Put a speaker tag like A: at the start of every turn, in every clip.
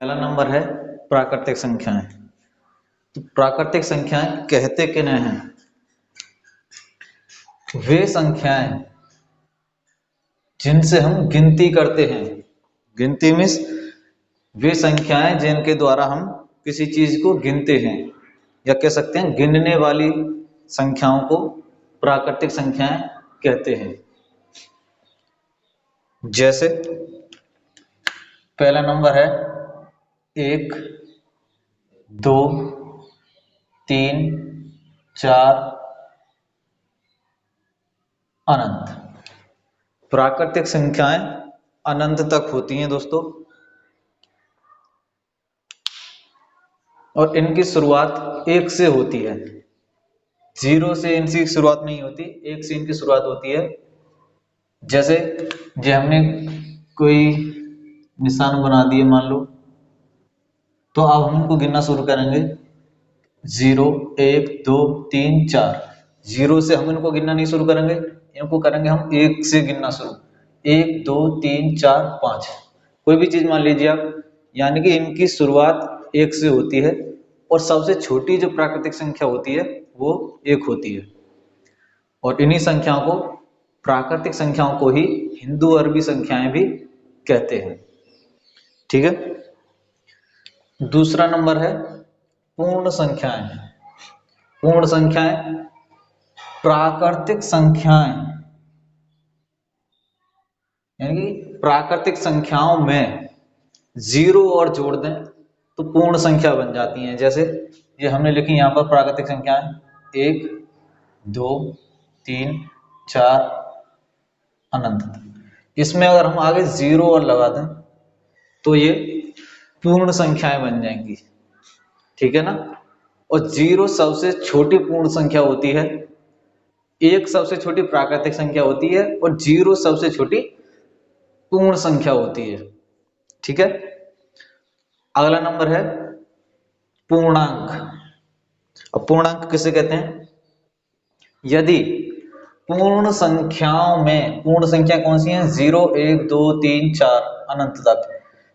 A: पहला नंबर है प्राकृतिक संख्याएं। तो प्राकृतिक संख्याएं कहते किन्हें हैं? वे संख्याएं जिनसे हम गिनती करते हैं। गिनती मीन्स वे संख्याएं जिनके द्वारा हम किसी चीज को गिनते हैं, या कह सकते हैं गिनने वाली संख्याओं को प्राकृतिक संख्याएं कहते हैं। जैसे पहला नंबर है 1, 2, 3, 4 अनंत। प्राकृतिक संख्याएं अनंत तक होती हैं दोस्तों, और इनकी शुरुआत 1 से होती है। 0 से इनकी शुरुआत नहीं होती, 1 से इनकी शुरुआत होती है। जैसे जो हमने कोई निशान बना दिए मान लो, तो अब हम इनको गिनना शुरू करेंगे। 0, 1, 2, 3, 4। 0 से हम इनको गिनना नहीं शुरू करेंगे, इनको करेंगे हम 1 से गिनना शुरू। 1, 2, 3, 4, 5। कोई भी चीज मान लीजिए आप, यानी कि इनकी शुरुआत 1 से होती है, और सबसे छोटी जो प्राकृतिक संख्या होती है वो 1 होती है। और इन्हीं संख्याओं को, प्राकृतिक संख्याओं को ही हिंदू अरबी संख्याएं भी कहते हैं। ठीक है। दूसरा नंबर है पूर्ण संख्याएं। पूर्ण संख्याएं प्राकृतिक संख्याएं, यानी कि प्राकृतिक संख्याओं में 0 और जोड़ दें तो पूर्ण संख्या बन जाती हैं। जैसे ये हमने लिखी यहाँ पर प्राकृतिक संख्याएं 1, 2, 3, 4 अनंत। इसमें अगर हम आगे 0 और लगा दें तो ये पूर्ण संख्याएं बन जाएंगी। ठीक है ना। और 0 सबसे छोटी पूर्ण संख्या होती है, 1 सबसे छोटी प्राकृतिक संख्या होती है, और 0 सबसे छोटी पूर्ण संख्या होती है। ठीक है। अगला नंबर है पूर्णांक। अब पूर्णांक किसे कहते हैं? यदि पूर्ण संख्याओं में, पूर्ण संख्या कौन सी है? 0, 1, 2, 3, 4 अनंत तक।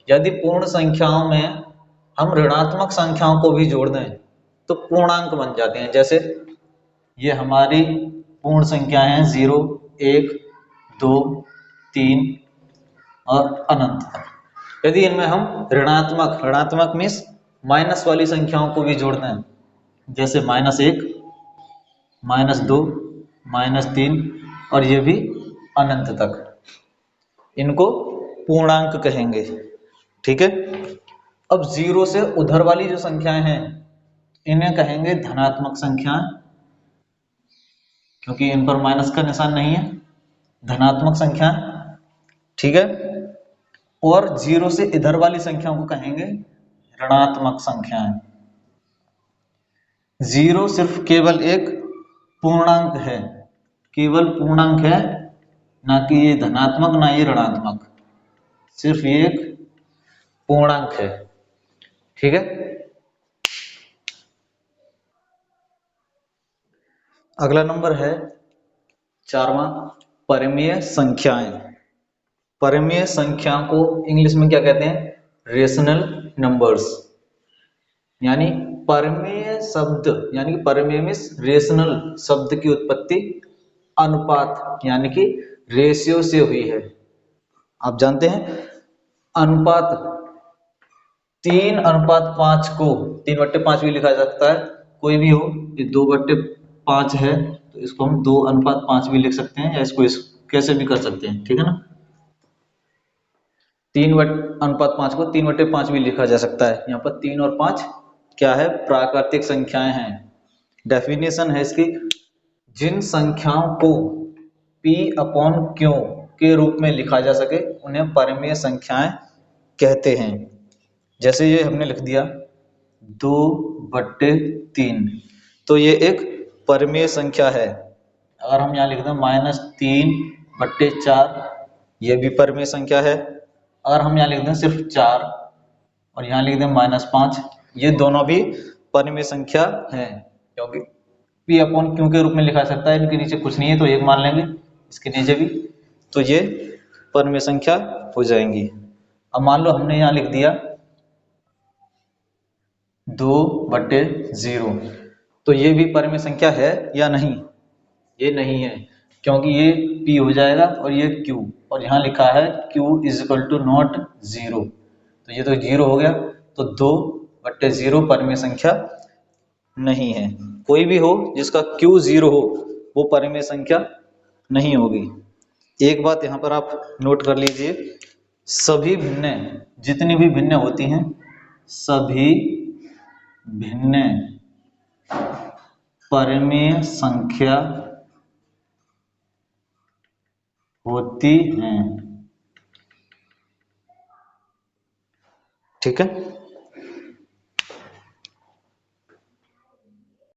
A: यदि पूर्ण संख्याओं में हम ऋणात्मक संख्याओं को भी जोड़ दें तो पूर्णांक बन जाते हैं। जैसे ये हमारी पूर्ण संख्या है 0, 1, 2, 3 और अनंत तक। यदि इनमें हम ऋणात्मक मीन्स माइनस वाली संख्याओं को भी जोड़ दें, जैसे -1, -2, -3 और ये भी अनंत तक, इनको पूर्णांक कहेंगे। ठीक है। अब 0 से उधर वाली जो संख्याएं हैं इन्हें कहेंगे धनात्मक संख्याएं, क्योंकि इन पर माइनस का निशान नहीं है। धनात्मक संख्या। ठीक है। और 0 से इधर वाली संख्याओं को कहेंगे ऋणात्मक संख्याएं। 0 सिर्फ केवल एक पूर्णांक है, केवल पूर्णांक है, ना कि ये धनात्मक ना ये ऋणात्मक, सिर्फ ये एक पूर्णांक है। ठीक है। अगला नंबर है 4वां परिमेय संख्याएं। परिमेय संख्या को इंग्लिश में क्या कहते हैं? Rational numbers. यानी परिमेय शब्द, यानी कि परिमेय में रेशनल शब्द की उत्पत्ति अनुपात यानी कि रेशियो से हुई है। आप जानते हैं अनुपात 3:5 को 3/5 भी लिखा जा सकता है। कोई भी हो, ये 2/5 है तो इसको हम 2:5 भी लिख सकते हैं, या इसको कैसे भी कर सकते हैं। ठीक है ना। 3:5 को 3/5 भी लिखा जा सकता है। यहाँ पर 3 और 5 क्या है? प्राकृतिक संख्याएं हैं। डेफिनेशन है इसकी, जिन संख्याओं को P/Q के रूप में लिखा जा सके उन्हें परिमेय संख्याएं कहते हैं। जैसे ये हमने लिख दिया 2/3, तो ये एक परिमेय संख्या है। अगर हम यहाँ लिख दें -3/4, ये भी परिमेय संख्या है। अगर हम यहाँ लिख दें सिर्फ 4 और यहाँ लिख दें -5, ये दोनों भी परिमेय संख्या है, क्योंकि P/Q के रूप में लिखा सकता है। इनके नीचे कुछ नहीं है तो 1 मान लेंगे, इसके नीचे भी, तो ये परिमेय संख्या हो जाएंगी। अब मान लो हमने यहाँ लिख दिया 2/0। तो ये भी परिमेय संख्या है या नहीं? ये नहीं है, क्योंकि ये p हो जाएगा और ये q, और यहाँ लिखा है q = नॉट 0, तो ये तो 0 हो गया, तो 2/0 परिमेय संख्या नहीं है। कोई भी हो जिसका q 0 हो वो परिमेय संख्या नहीं होगी। एक बात यहाँ पर आप नोट कर लीजिए, सभी भिन्न, जितनी भी भिन्न होती हैं, सभी भिन्न परिमेय संख्या होती हैं। ठीक है।